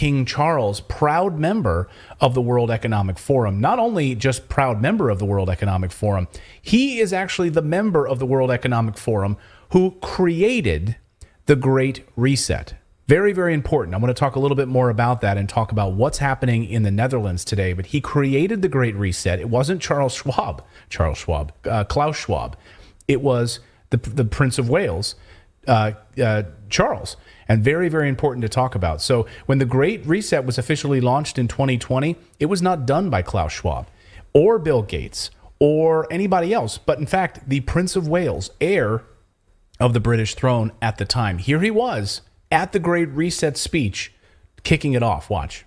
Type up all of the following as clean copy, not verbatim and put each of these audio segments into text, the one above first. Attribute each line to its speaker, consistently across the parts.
Speaker 1: King Charles, proud member of the World Economic Forum. Not only just proud member of the World Economic Forum, he is actually the member of the World Economic Forum who created the Great Reset. Very, very important. I want to talk a little bit more about that and talk about what's happening in the Netherlands today. But he created the Great Reset. It wasn't Klaus Schwab. It was the Prince of Wales, Charles. And very, very important to talk about. So when the Great Reset was officially launched in 2020, it was not done by Klaus Schwab or Bill Gates or anybody else. But in fact, the Prince of Wales, heir of the British throne at the time, here he was at the Great Reset speech, kicking it off. Watch.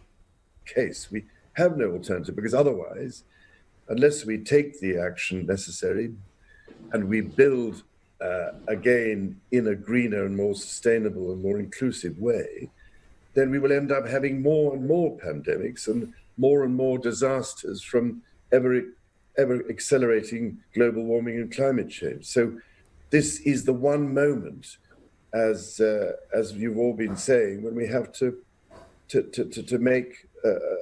Speaker 2: Case we have no alternative, because otherwise, unless we take the action necessary and we build again in a greener and more sustainable and more inclusive way, then we will end up having more and more pandemics and more disasters from ever accelerating global warming and climate change. So this is the one moment, as you've all been saying, when we have to make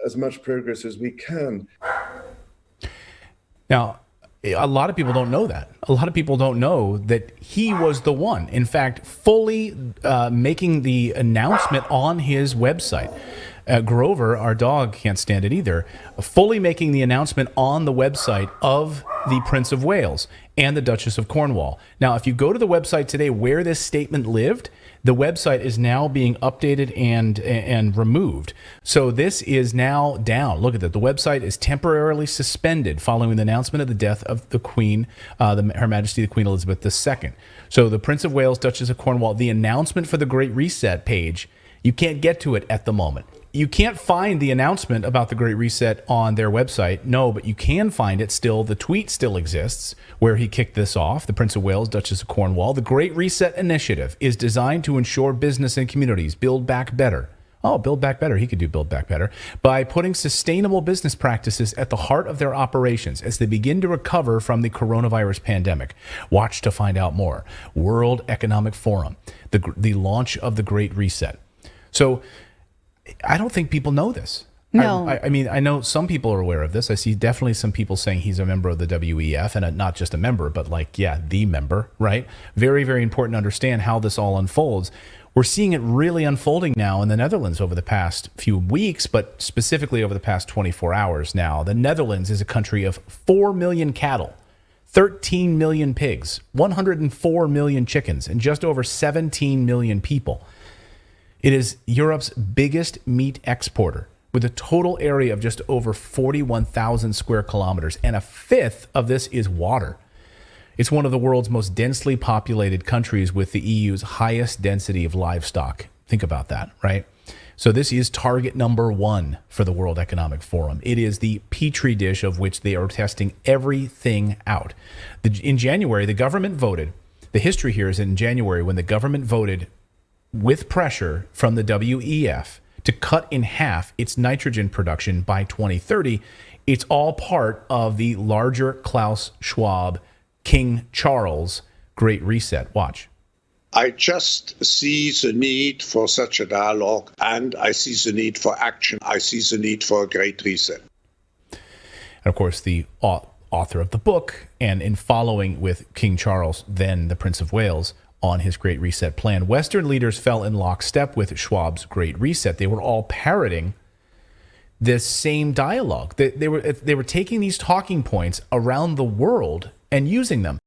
Speaker 2: as much progress as we can.
Speaker 1: Now, a lot of people don't know that. A lot of people don't know that he was the one, in fact, fully making the announcement on his website. Grover, our dog, can't stand it either, fully making the announcement on the website of the Prince of Wales and the Duchess of Cornwall. Now, if you go to the website today where this statement lived, the website is now being updated and removed. So this is now down. Look at that. The website is temporarily suspended following the announcement of the death of the Queen, Her Majesty the Queen Elizabeth II. So the Prince of Wales, Duchess of Cornwall, the announcement for the Great Reset page, you can't get to it at the moment. You can't find the announcement about the Great Reset on their website, no, but you can find it still. The tweet still exists where he kicked this off, the Prince of Wales, Duchess of Cornwall. The Great Reset initiative is designed to ensure business and communities build back better. Oh, build back better. He could do build back better by putting sustainable business practices at the heart of their operations as they begin to recover from the coronavirus pandemic. Watch to find out more. World Economic Forum, the launch of the Great Reset. So I don't think people know this.
Speaker 3: No.
Speaker 1: I mean, I know some people are aware of this. I see definitely some people saying he's a member of the WEF, and not just a member, but like, yeah, the member, right? Very, very important to understand how this all unfolds. We're seeing it really unfolding now in the Netherlands over the past few weeks, but specifically over the past 24 hours now. The Netherlands is a country of 4 million cattle, 13 million pigs, 104 million chickens, and just over 17 million people. It is Europe's biggest meat exporter, with a total area of just over 41,000 square kilometers, and a fifth of this is water. It's one of the world's most densely populated countries with the EU's highest density of livestock. Think about that, right? So this is target number one for the World Economic Forum. It is the petri dish of which they are testing everything out. In January, the government voted. The history here is in January when the government voted with pressure from the WEF to cut in half its nitrogen production by 2030. It's all part of the larger Klaus Schwab, King Charles Great Reset. Watch.
Speaker 4: I just see the need for such a dialogue, and I see the need for action. I see the need for a Great Reset.
Speaker 1: And of course, the author of the book, and in following with King Charles, then the Prince of Wales, on his Great Reset plan, Western leaders fell in lockstep with Schwab's Great Reset. They were all parroting this same dialogue. They were taking these talking points around the world and using them.